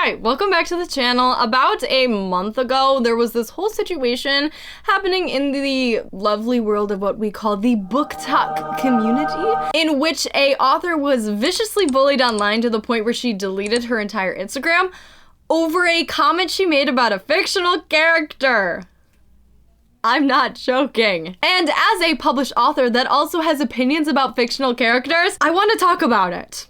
Hi, welcome back to the channel. About a month ago, there was this whole situation happening in the lovely world of what we call the BookTok community, in which a author was viciously bullied online to the point where she deleted her entire Instagram over a comment she made about a fictional character. I'm not joking. And as a published author that also has opinions about fictional characters, I want to talk about it.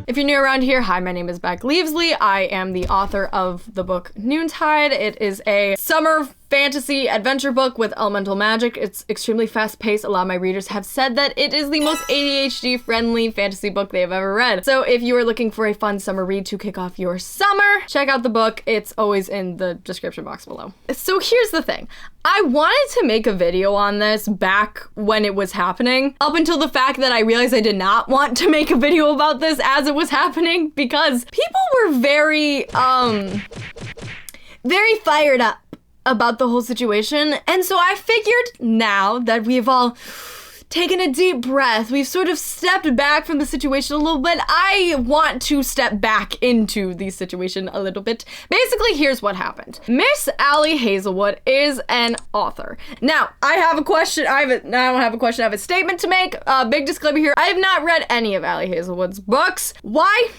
If you're new around here, hi, my name is Beck Leavesley. I am the author of the book Noontide. It is a summer fantasy adventure book with elemental magic. It's extremely fast-paced. A lot of my readers have said that it is the most ADHD-friendly fantasy book they have ever read. So if you are looking for a fun summer read to kick off your summer, check out the book. It's always in the description box below. So here's the thing. I wanted to make a video on this back when it was happening, up until the fact that I realized I did not want to make a video about this as it was happening, because people were very fired up about the whole situation. And so I figured, now that we've all taken a deep breath, we've sort of stepped back from the situation a little bit, I want to step back into the situation a little bit. Basically, here's what happened. Miss Allie Hazelwood is an author. Now, I have a question. I don't have a question, I have a statement to make. Big disclaimer here. I have not read any of Allie Hazelwood's books. Why?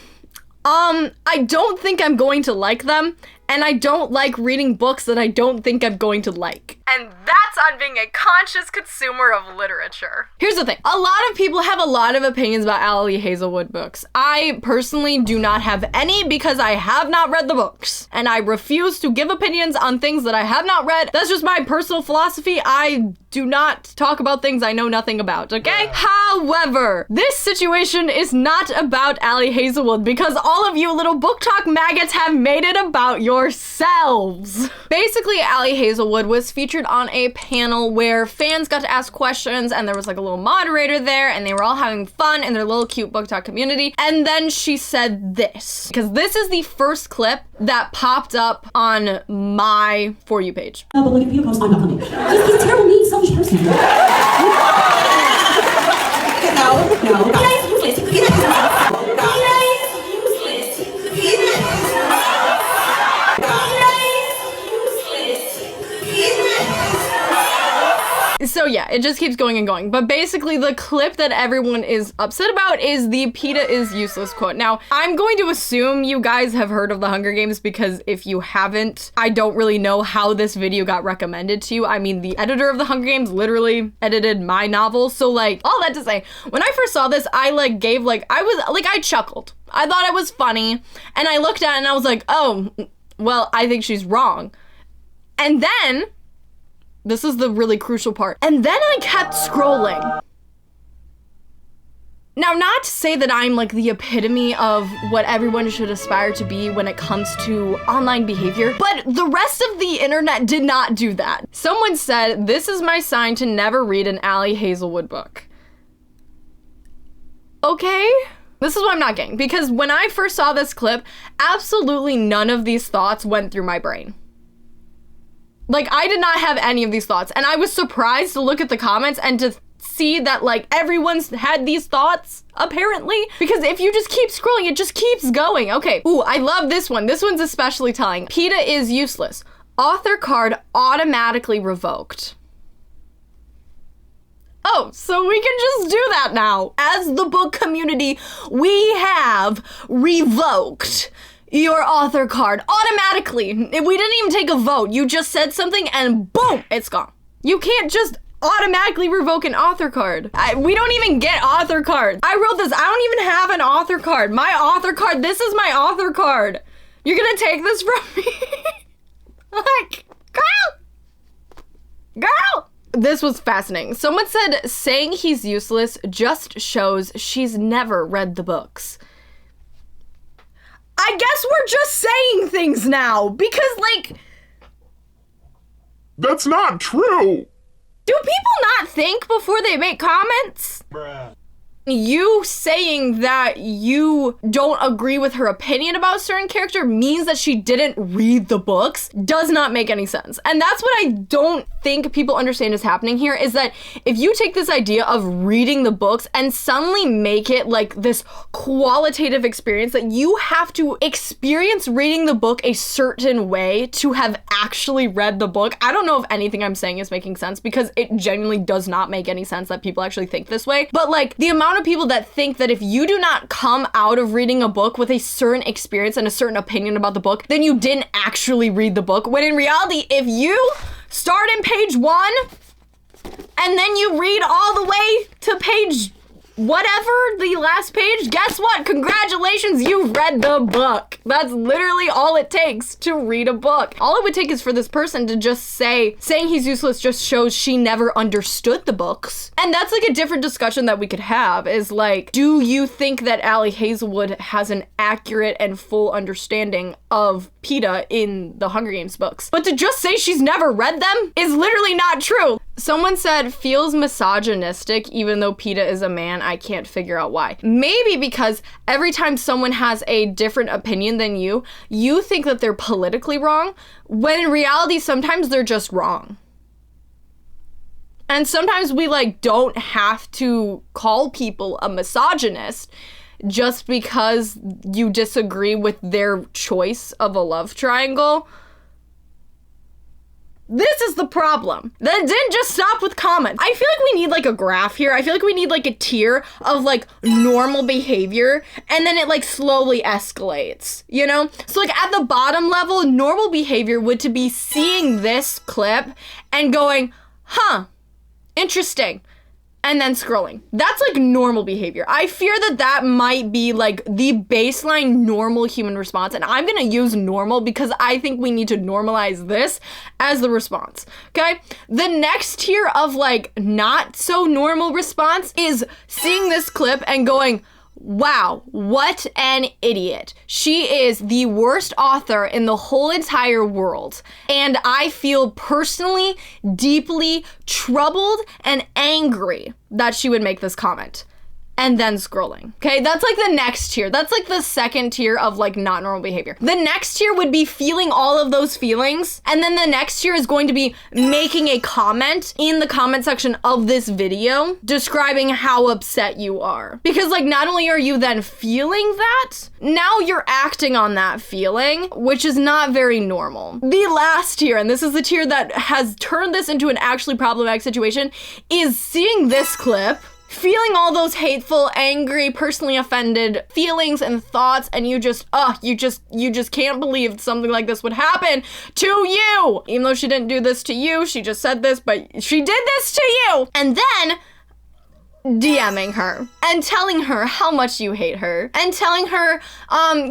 I don't think I'm going to like them, and I don't like reading books that I don't think I'm going to like. And that's on being a conscious consumer of literature. Here's the thing. A lot of people have a lot of opinions about Allie Hazelwood books. I personally do not have any because I have not read the books. And I refuse to give opinions on things that I have not read. That's just my personal philosophy. I do not talk about things I know nothing about, okay? Yeah. However, this situation is not about Allie Hazelwood because all of you little BookTok maggots have made it about yourselves. Basically, Allie Hazelwood was featured on a panel where fans got to ask questions, and there was like a little moderator there, and they were all having fun in their little cute BookTok community. And then she said this, because this is the first clip that popped up on my For You page. But look at your post, I'm not coming. He's a terrible, mean, selfish person. No. So yeah, it just keeps going and going. But basically the clip that everyone is upset about is the "PETA is useless" quote. Now, I'm going to assume you guys have heard of the Hunger Games, because if you haven't, I don't really know how this video got recommended to you. I mean, the editor of the Hunger Games literally edited my novel. So like, all that to say, when I first saw this, I I chuckled. I thought it was funny. And I looked at it and I was like, oh, well, I think she's wrong. And then, this is the really crucial part. And then I kept scrolling. Now, not to say that I'm like the epitome of what everyone should aspire to be when it comes to online behavior, but the rest of the internet did not do that. Someone said, "This is my sign to never read an Allie Hazelwood book." Okay? This is what I'm not getting, because when I first saw this clip, absolutely none of these thoughts went through my brain. Like, I did not have any of these thoughts, and I was surprised to look at the comments and to see that, like, everyone's had these thoughts, apparently. Because if you just keep scrolling, it just keeps going. Okay, ooh, I love this one. This one's especially telling. "PETA is useless. Author card automatically revoked." Oh, so we can just do that now. As the book community, we have revoked your author card automatically. We didn't even take a vote. You just said something and boom, it's gone. You can't just automatically revoke an author card. We don't even get author cards. I wrote this. I don't even have an author card. My author card, this is my author card. You're gonna take this from me? Like, girl. This was fascinating. Someone said, "Saying he's useless just shows she's never read the books." I guess we're just saying things now, because, like... That's not true! Do people not think before they make comments? Bruh. You saying that you don't agree with her opinion about a certain character means that she didn't read the books does not make any sense. And that's what I don't think people understand is happening here, is that if you take this idea of reading the books and suddenly make it like this qualitative experience that you have to experience reading the book a certain way to have actually read the book. I don't know if anything I'm saying is making sense, because it genuinely does not make any sense that people actually think this way. But like the amount of people that think that if you do not come out of reading a book with a certain experience and a certain opinion about the book, then you didn't actually read the book. When in reality, if you start in page 1 and then you read all the way to page whatever, the last page, guess what? Congratulations, you've read the book. That's literally all it takes to read a book. All it would take is for this person to just saying he's useless just shows she never understood the books. And that's like a different discussion that we could have, is like, do you think that Allie Hazelwood has an accurate and full understanding of PETA in the Hunger Games books? But to just say she's never read them is literally not true. Someone said, feels misogynistic even though PETA is a man. I can't figure out why. Maybe because every time someone has a different opinion than you, you think that they're politically wrong, when in reality, sometimes they're just wrong. And sometimes we like don't have to call people a misogynist just because you disagree with their choice of a love triangle. This is the problem. That didn't just stop with comments. I feel like we need like a graph here. I feel like we need like a tier of like normal behavior, and then it like slowly escalates, you know? So like at the bottom level, normal behavior would to be seeing this clip and going, huh, interesting, and then scrolling. That's like normal behavior. I fear that that might be like the baseline normal human response, and I'm gonna use normal because I think we need to normalize this as the response, okay? The next tier of like not so normal response is seeing this clip and going, wow, what an idiot. She is the worst author in the whole entire world. And I feel personally deeply troubled and angry that she would make this comment. And then scrolling. Okay, that's like the next tier. That's like the second tier of like not normal behavior. The next tier would be feeling all of those feelings. And then the next tier is going to be making a comment in the comment section of this video describing how upset you are. Because like not only are you then feeling that, now you're acting on that feeling, which is not very normal. The last tier, and this is the tier that has turned this into an actually problematic situation, is seeing this clip, feeling all those hateful, angry, personally offended feelings and thoughts, and you just can't believe something like this would happen to you. Even though she didn't do this to you, she just said this, but she did this to you. And then DMing her and telling her how much you hate her and telling her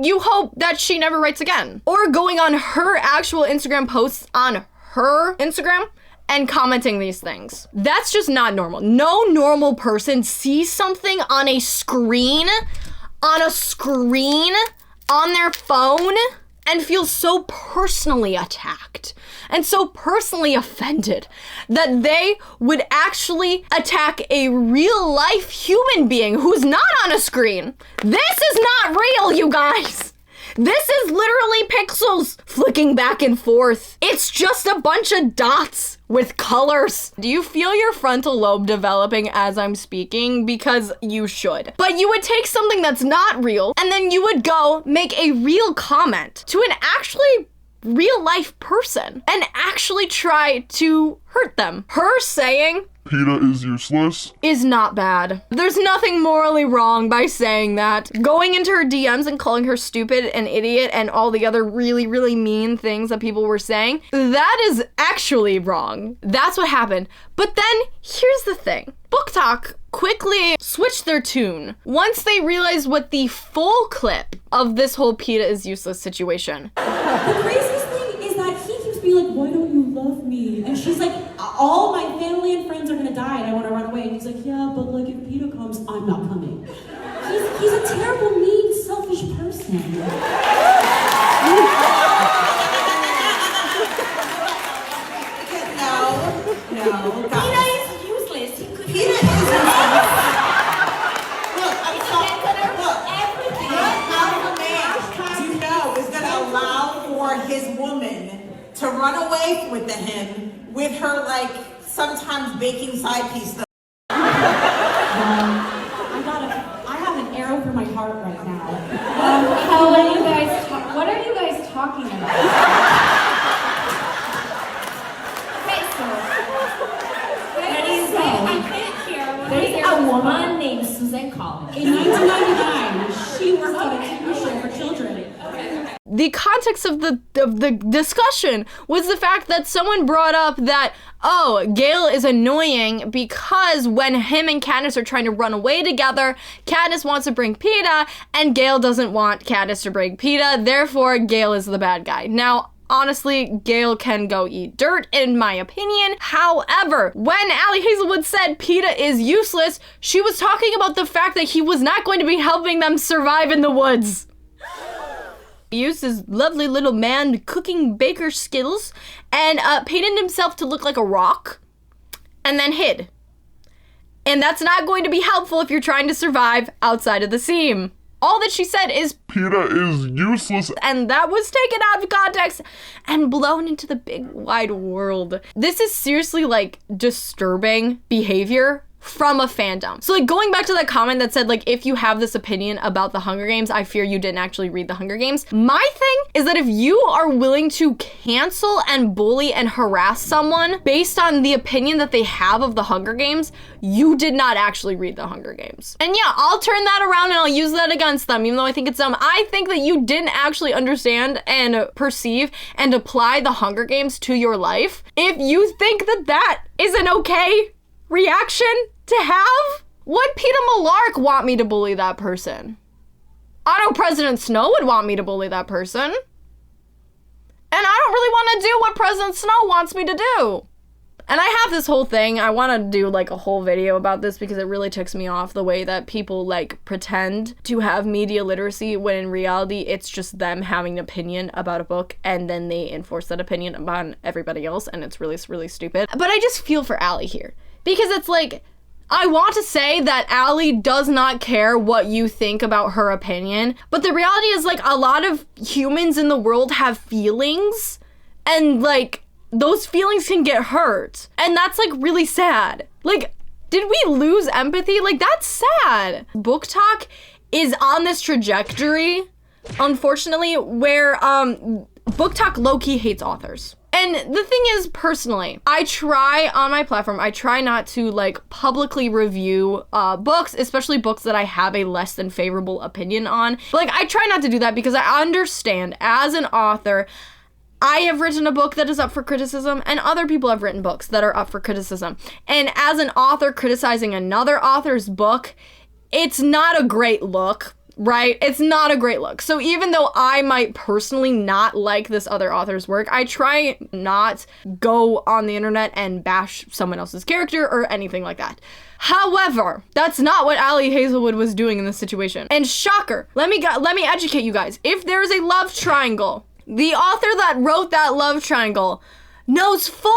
you hope that she never writes again. Or going on her actual Instagram posts on her Instagram and commenting these things. That's just not normal. No normal person sees something on a screen, on their phone, and feels so personally attacked and so personally offended that they would actually attack a real life human being who's not on a screen. This is not real, you guys. This is literally pixels flicking back and forth. It's just a bunch of dots with colors. Do you feel your frontal lobe developing as I'm speaking? Because you should. But you would take something that's not real, and then you would go make a real comment to an actually real life person and actually try to hurt them. Her saying PETA is useless is not bad. There's nothing morally wrong by saying that. Going into her DMs and calling her stupid and idiot and all the other really, really mean things that people were saying, that is actually wrong. That's what happened. But then here's the thing. BookTok quickly switched their tune once they realized what the full clip of this whole PETA is useless situation. The craziest thing is that he keeps being like, why don't you love me? And she's like, all my family and friends are gonna die and I wanna run away. And he's like, yeah, but like if PETA comes, I'm not coming. He's a terrible, mean, selfish person. No, PETA is useless. PETA is useless. life with him, with her, like, sometimes baking side piece, though. I have an arrow through my heart right now. What are you guys talking about? I can't hear. There's a woman named Susan Collins. in 1999. She worked on a TV show for children. The context of the discussion was the fact that someone brought up that, oh, Gale is annoying because when him and Katniss are trying to run away together, Katniss wants to bring Peeta, and Gale doesn't want Katniss to bring Peeta, therefore Gale is the bad guy. Now, honestly, Gale can go eat dirt, in my opinion. However, when Allie Hazelwood said Peeta is useless, she was talking about the fact that he was not going to be helping them survive in the woods. He used his lovely little man cooking baker skills and painted himself to look like a rock and then hid. And that's not going to be helpful if you're trying to survive outside of the seam. All that she said is, Peeta is useless. And that was taken out of context and blown into the big wide world. This is seriously like disturbing behavior from a fandom. So like going back to that comment that said like, if you have this opinion about the Hunger Games, I fear you didn't actually read the Hunger Games. My thing is that if you are willing to cancel and bully and harass someone based on the opinion that they have of the Hunger Games, you did not actually read the Hunger Games. And yeah, I'll turn that around and I'll use that against them, even though I think it's dumb. I think that you didn't actually understand and perceive and apply the Hunger Games to your life. If you think that that is an okay reaction to have? Would Peeta Mellark want me to bully that person? I know President Snow would want me to bully that person. And I don't really want to do what President Snow wants me to do. And I have this whole thing, I want to do like a whole video about this because it really ticks me off the way that people like pretend to have media literacy when in reality it's just them having an opinion about a book and then they enforce that opinion upon everybody else, and it's really, really stupid. But I just feel for Allie here because it's like, I want to say that Allie does not care what you think about her opinion, but the reality is like a lot of humans in the world have feelings, and like those feelings can get hurt, and that's like really sad. Like, did we lose empathy? Like, that's sad. BookTok is on this trajectory, unfortunately, where BookTok low-key hates authors. And the thing is, personally, I try on my platform, I try not to like publicly review books, especially books that I have a less than favorable opinion on. Like, I try not to do that because I understand as an author, I have written a book that is up for criticism, and other people have written books that are up for criticism. And as an author criticizing another author's book, it's not a great look. Right? It's not a great look. So even though I might personally not like this other author's work, I try not go on the internet and bash someone else's character or anything like that. However, that's not what Allie Hazelwood was doing in this situation. And shocker, let me educate you guys. If there's a love triangle, the author that wrote that love triangle knows full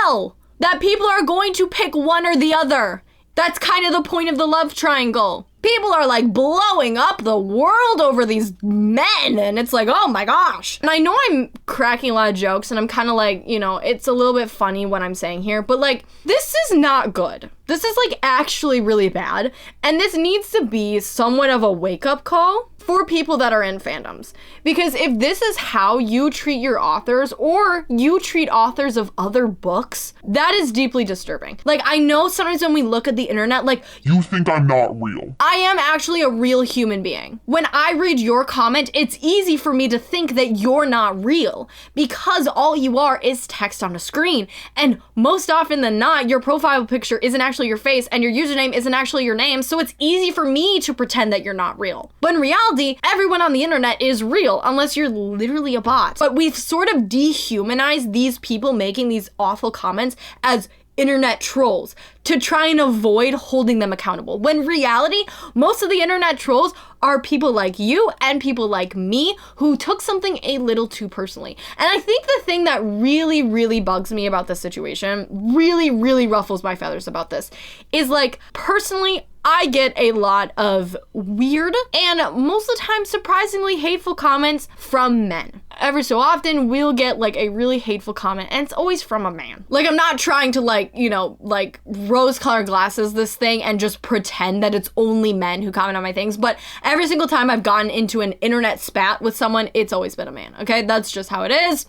well that people are going to pick one or the other. That's kind of the point of the love triangle. People are like blowing up the world over these men, and it's like, oh my gosh. And I know I'm cracking a lot of jokes and I'm kind of like, you know, it's a little bit funny what I'm saying here, but like, this is not good. This is like actually really bad. And this needs to be somewhat of a wake-up call for people that are in fandoms. Because if this is how you treat your authors or you treat authors of other books, that is deeply disturbing. Like, I know sometimes when we look at the internet, like, you think I'm not real. I am actually a real human being. When I read your comment, it's easy for me to think that you're not real because all you are is text on a screen. And most often than not, your profile picture isn't actually your face and your username isn't actually your name. So it's easy for me to pretend that you're not real. But in reality, everyone on the internet is real unless you're literally a bot. But we've sort of dehumanized these people making these awful comments as internet trolls to try and avoid holding them accountable. When reality, most of the internet trolls are people like you and people like me who took something a little too personally. And I think the thing that really, really bugs me about this situation, really, really ruffles my feathers about this, is like, personally, I get a lot of weird and most of the time surprisingly hateful comments from men. every so often we'll get like a really hateful comment, and it's always from a man. Like, I'm not trying to like, you know, like rose-colored glasses this thing and just pretend that it's only men who comment on my things, but every single time I've gotten into an internet spat with someone, it's always been a man, okay? That's just how it is.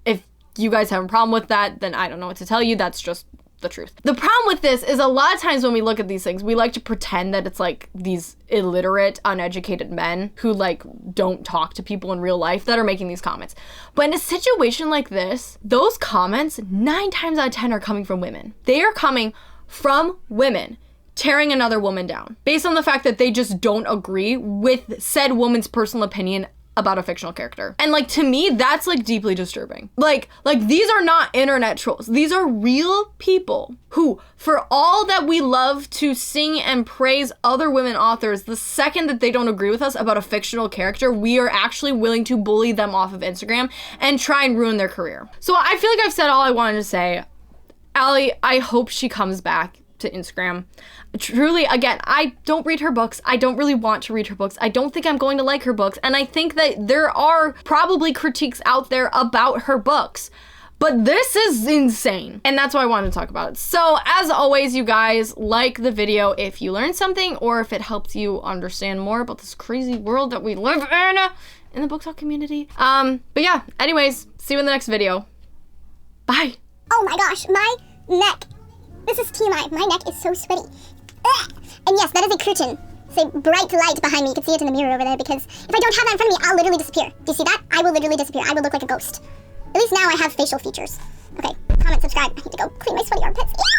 If you guys have a problem with that, then I don't know what to tell you. That's just the truth. The problem with this is a lot of times when we look at these things, we like to pretend that it's like these illiterate, uneducated men who like don't talk to people in real life that are making these comments. But in a situation like this, those comments 9 times out of 10 are coming from women. They are coming from women tearing another woman down based on the fact that they just don't agree with said woman's personal opinion about a fictional character. And like, to me, that's like deeply disturbing. Like these are not internet trolls. These are real people who, for all that we love to sing and praise other women authors, the second that they don't agree with us about a fictional character, we are actually willing to bully them off of Instagram and try and ruin their career. So I feel like I've said all I wanted to say. Allie, I hope she comes back to Instagram. Truly, again, I don't read her books. I don't really want to read her books. I don't think I'm going to like her books. And I think that there are probably critiques out there about her books. But this is insane. And that's why I wanted to talk about it. So as always, you guys, like the video if you learned something or if it helps you understand more about this crazy world that we live in the BookTok community. But yeah, anyways, see you in the next video. Bye. Oh my gosh, my neck. This is TMI. My neck is so sweaty. Ugh. And yes, that is a curtain. It's a bright light behind me. You can see it in the mirror over there because if I don't have that in front of me, I'll literally disappear. Do you see that? I will literally disappear. I will look like a ghost. At least now I have facial features. Okay, comment, subscribe. I need to go clean my sweaty armpits. Ew!